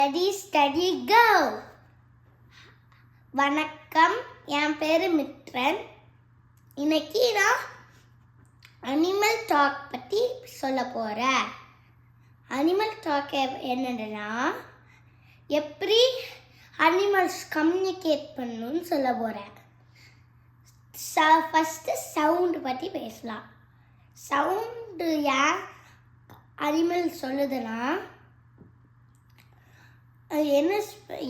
Ready, steady, go! வணக்கம், என் பேரு மித்ரன். இன்னைக்கு நான் அனிமல் டாக் பற்றி சொல்ல போகிறேன். அனிமல் டாக் என்னன்னா எப்படி அனிமல்ஸ் கம்யூனிகேட் பண்ணணும்னு சொல்ல போகிறேன். ஃபஸ்ட்டு சவுண்டு பற்றி பேசலாம். சவுண்டு ஏன் அனிமல் சொல்லுதுன்னா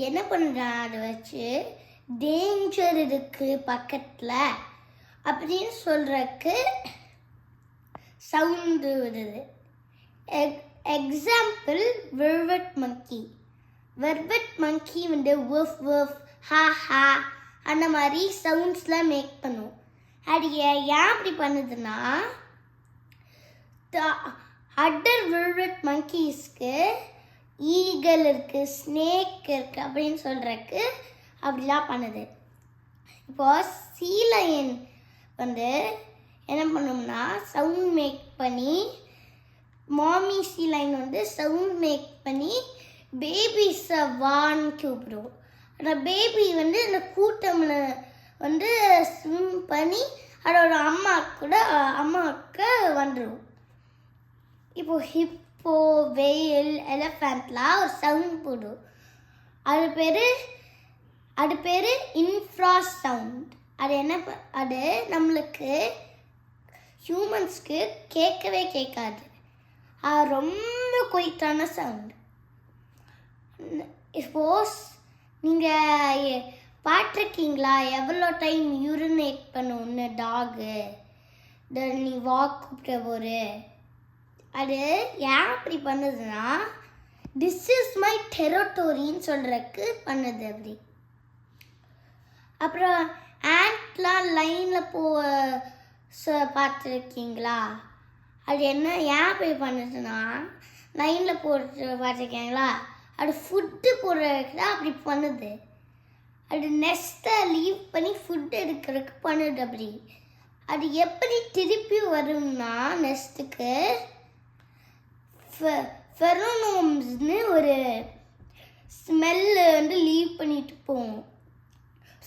என்ன பண்ணுறான், அதை வச்சு டேஞ்சர் இருக்குது பக்கத்தில் அப்படின்னு சொல்கிறதுக்கு சவுண்டு வருது. எக்ஸாம்பிள் வெர்வெட் மங்கி. வெர்வெட் மங்கி வந்து வஃப் வஃப் ஹா ஹா அந்த மாதிரி சவுண்ட்ஸ்லாம் மேக் பண்ணும். அது ஏன் அப்படி பண்ணுதுன்னா அதர் வெர்வெட் மங்கீஸ்க்கு ஈகல் இருக்குது, ஸ்னேக் இருக்குது அப்படின்னு சொல்கிறதுக்கு அப்படிலாம் பண்ணுது. இப்போது சீலையன் வந்து என்ன பண்ணோம்னா சவுண்ட் மேக் பண்ணி, மாமி சீலைன் வந்து சவுண்ட் மேக் பண்ணி பேபிஸை வான்னு கூப்பிடும். அந்த பேபி வந்து இந்த கூட்டமில் வந்து ஸ்விம் பண்ணி அதோட அம்மாவுக்கு வந்துடும். இப்போது ஹிப்போ, வெயில், எலஃபண்ட்லாம் ஒரு சவுண்ட் போடும். அது பேர் இன்ஃப்ரா சவுண்ட். அது நம்மளுக்கு ஹியூமன்ஸ்க்கு கேட்கவே கேட்காது. அது ரொம்ப குயிட்டான சவுண்ட். சப்போஸ் நீங்கள் பார்த்துருக்கீங்களா எவ்வளோ டைம் யூரினேட் பண்ணுன்னு டாகு நீ வாக் கூப்பிட்ட போரு. அது ஏன் அப்படி பண்ணுதுன்னா திஸ் இஸ் மை டெரிட்டரின்னு சொல்கிறதுக்கு பண்ணுது அப்படி. அப்புறம் ஆண்ட்லாம் லைனில் பார்த்துருக்கீங்களா, அது ஏன் அப்படி பண்ணுதுன்னா லைனில் போட்டு பார்த்துருக்கீங்களா, அது ஃபுட்டு போடுறதுக்கு தான் அப்படி பண்ணுது. அது நெஸ்ட்டை லீவ் பண்ணி ஃபுட் எடுக்கிறதுக்கு பண்ணுது அப்படி. அது எப்படி திருப்பி வரும்னா நெஸ்ட்டுக்கு ஃபெரோனோம்ஸ்னு ஒரு ஸ்மெல்லு வந்து லீவ் பண்ணிட்டு போகும்.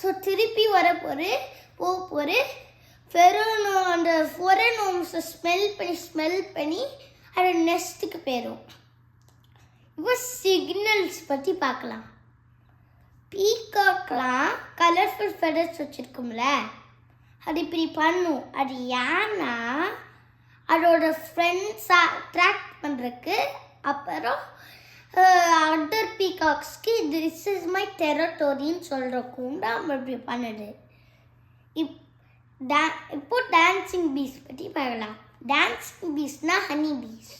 ஸோ திருப்பி போகிற அந்த ஃபெரோனோம்ஸை ஸ்மெல் பண்ணி அது நெஸ்ட்டுக்கு போயிடும். இப்போ சிக்னல்ஸ் பற்றி பார்க்கலாம். பீகாக்லாம் கலர்ஃபுல் ஃபெதர்ஸ் வச்சுருக்கும்ல, அது இப்படி பண்ணும். அது ஏன்னா அதோட ஃப்ரெண்ட்ஸாக அட்ராக்ட் பண்ணுறதுக்கு. அப்புறம் அதர் பீகாக்ஸ்க்கு திஸ் இஸ் மை டெரிட்டரின்னு சொல்கிறக்கும் தான் இப்படி பண்ணுது. இப்போ டான்ஸிங் பீஸ் பற்றி பார்க்கலாம். டான்ஸிங் பீஸ்னால் ஹனி பீஸ்.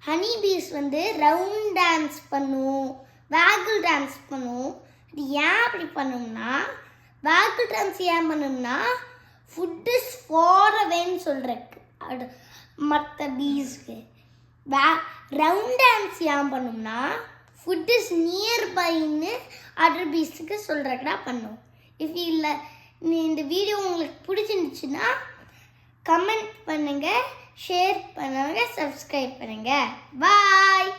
ஹனி பீஸ் வந்து ரவுண்ட் டான்ஸ் பண்ணும், வேகிள் டான்ஸ் பண்ணும். அது ஏன் அப்படி பண்ணோம்னா வேகிள் டான்ஸ் ஏன் பண்ணோம்னா ஃபுட் இஸ் ஃபார் அவேன்னு சொல்கிறதுக்கு அது மற்ற பீஸ்க்கு. ரவுண்ட் டான்ஸ் ஏன் பண்ணோம்னா ஃபுட் இஸ் நியர்பைன்னு அதர் பீஸுக்கு சொல்கிறதுக்கு தான் பண்ணும். இல்லை இந்த வீடியோ உங்களுக்கு பிடிச்சிருந்துச்சுன்னா கமெண்ட் பண்ணுங்கள், ஷேர் பண்ணுங்கள், சப்ஸ்கிரைப் பண்ணுங்கள். பாய்.